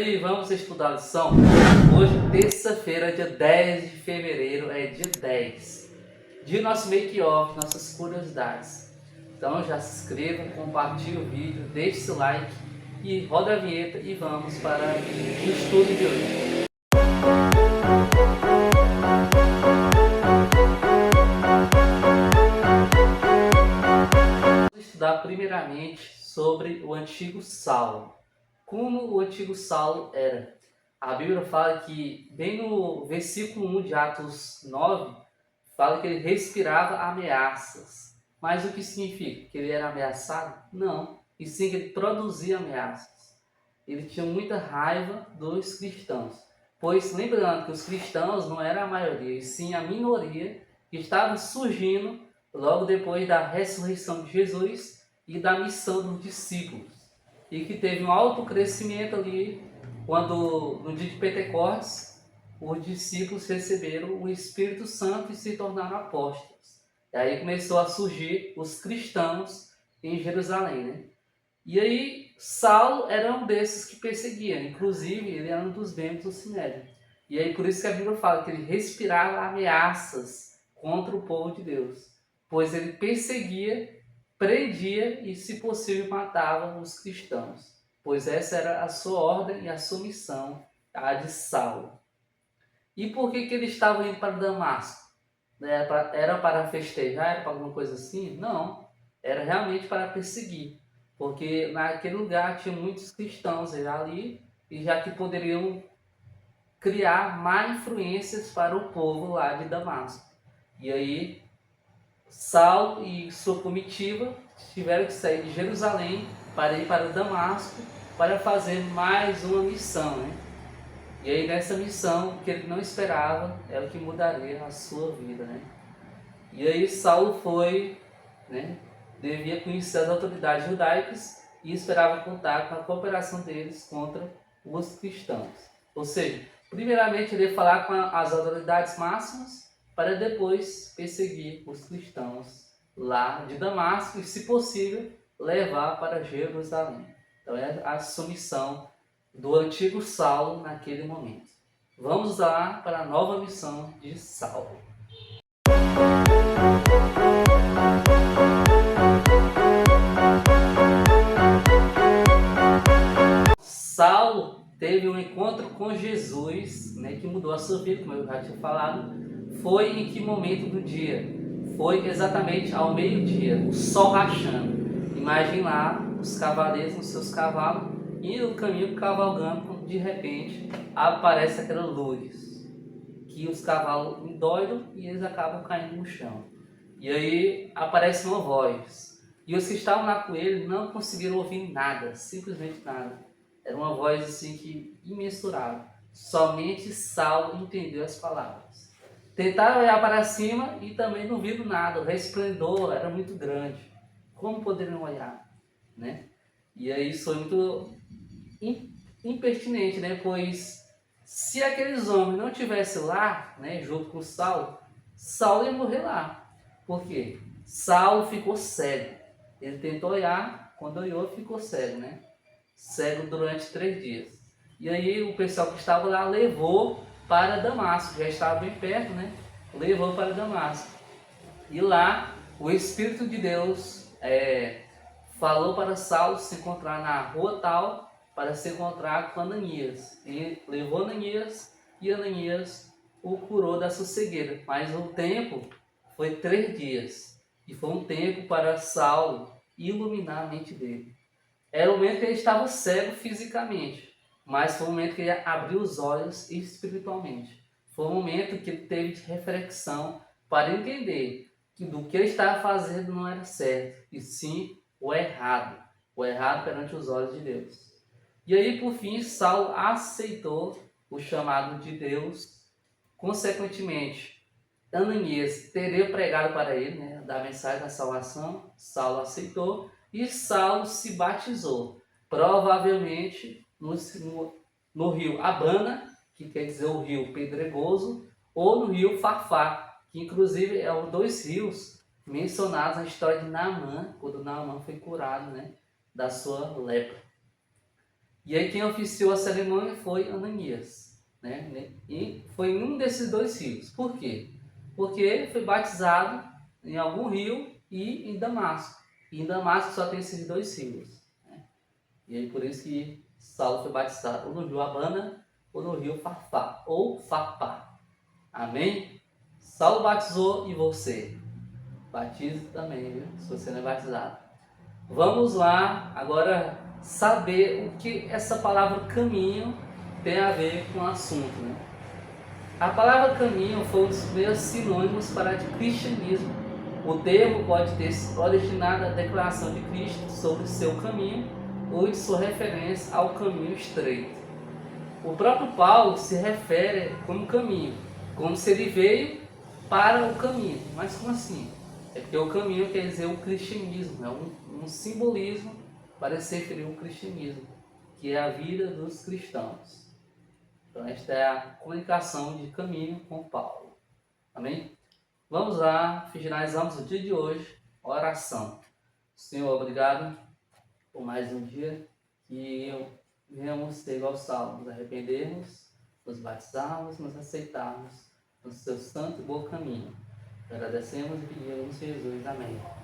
aí, vamos estudar a lição? Hoje, terça-feira, dia 10 de fevereiro, é dia 10. Dia nosso make-off, nossas curiosidades. Então já se inscreva, compartilhe o vídeo, deixe seu like e roda a vinheta e vamos para o estudo de hoje. Vamos estudar primeiramente sobre o antigo Saulo. Como o antigo Saulo era. A Bíblia fala que, bem no versículo 1 de Atos 9, fala que ele respirava ameaças. Mas o que significa? Que ele era ameaçado? Não. E sim que ele produzia ameaças. Ele tinha muita raiva dos cristãos. Pois, lembrando que os cristãos não eram a maioria, e sim a minoria que estava surgindo logo depois da ressurreição de Jesus e da missão dos discípulos. E que teve um alto crescimento ali quando, no dia de Pentecostes, os discípulos receberam o Espírito Santo e se tornaram apóstolos. E aí começou a surgir os cristãos em Jerusalém, né? E aí Saulo era um desses que perseguia, inclusive ele era um dos membros do Sinédrio. E aí por isso que a Bíblia fala que ele respirava ameaças contra o povo de Deus, pois ele perseguia, prendia e, se possível, matava os cristãos, pois essa era a sua ordem e a sua missão, a de Saulo. E por que ele estava indo para Damasco? Era para festejar? Era para alguma coisa assim? Não, era realmente para perseguir, porque naquele lugar tinha muitos cristãos ali, e já que poderiam criar má influências para o povo lá de Damasco. E aí Saulo e sua comitiva tiveram que sair de Jerusalém para ir para Damasco para fazer mais uma missão, né? E aí nessa missão, que ele não esperava, é o que mudaria a sua vida, né? E aí Saulo foi, né? Devia conhecer as autoridades judaicas e esperava contar com a cooperação deles contra os cristãos. Ou seja, primeiramente ele ia falar com as autoridades máximas para depois perseguir os cristãos lá de Damasco e, se possível, levar para Jerusalém. Então é a sua missão do antigo Saulo naquele momento. Vamos lá para a nova missão de Saulo. Saulo teve um encontro com Jesus, né, que mudou a sua vida, como eu já tinha falado. Foi em que momento do dia? Foi exatamente ao meio-dia, o sol rachando. Imagine lá os cavaleiros nos seus cavalos indo no caminho cavalgando, quando de repente aparece aquela luz que os cavalos endoidam e eles acabam caindo no chão. E aí aparece uma voz. E os que estavam lá com ele não conseguiram ouvir nada, simplesmente nada. Era uma voz assim que imensurável. Somente Saulo entendeu as palavras. Tentaram olhar para cima e também não viram nada. O resplendor era muito grande. Como poderiam olhar, né? E aí isso foi muito impertinente, né? Pois se aqueles homens não estivessem lá, né, junto com Saulo, Saulo ia morrer lá. Por quê? Saulo ficou cego. Ele tentou olhar, quando olhou ficou cego, né? Cego durante 3 dias. E aí o pessoal que estava lá levou para Damasco, já estava bem perto, né? Levou para Damasco. E lá o Espírito de Deus falou para Saulo se encontrar na rua tal, para se encontrar com Ananias. E levou Ananias e Ananias o curou da sua cegueira. Mas o tempo foi 3 dias. E foi um tempo para Saulo iluminar a mente dele. Era o momento que ele estava cego fisicamente, mas foi o momento que ele abriu os olhos espiritualmente. Foi o momento que ele teve de reflexão para entender que do que ele estava fazendo não era certo, e sim o errado perante os olhos de Deus. E aí, por fim, Saulo aceitou o chamado de Deus. Consequentemente, Ananias teria pregado para ele, né, da mensagem da salvação. Saulo aceitou e Saulo se batizou, provavelmente no rio Abana, que quer dizer o rio Pedregoso, ou no rio Farfá, que inclusive é um 2 rios mencionados na história de Naamã, quando Naamã foi curado, né, da sua lepra. E aí quem oficiou a cerimônia foi Ananias, né? E foi em um desses dois rios. Por quê? Porque ele foi batizado em algum rio e em Damasco. E em Damasco só tem esses dois rios. Né? E aí por isso que Saulo foi batizado ou no rio Abana ou no rio Farfá, ou Farpá. Amém? Saulo batizou e você? Batize também, viu? Se você não é batizado. Vamos lá agora saber o que essa palavra caminho tem a ver com o assunto. Né? A palavra caminho foi um dos primeiros sinônimos para de cristianismo. O termo pode ter originado a declaração de Cristo sobre seu caminho ou de sua referência ao caminho estreito. O próprio Paulo se refere como caminho, como se ele veio para o caminho. Mas como assim? É porque o caminho quer dizer o cristianismo, é um simbolismo para se referir ao cristianismo, que é a vida dos cristãos. Então esta é a comunicação de caminho com Paulo. Amém? Vamos lá, finalizamos o dia de hoje, oração. Senhor, obrigado por mais um dia que venhamos ser igual Saulo, nos arrependermos, nos batizarmos, nos aceitarmos no seu santo e bom caminho. Agradecemos e pedimos em Jesus. Amém.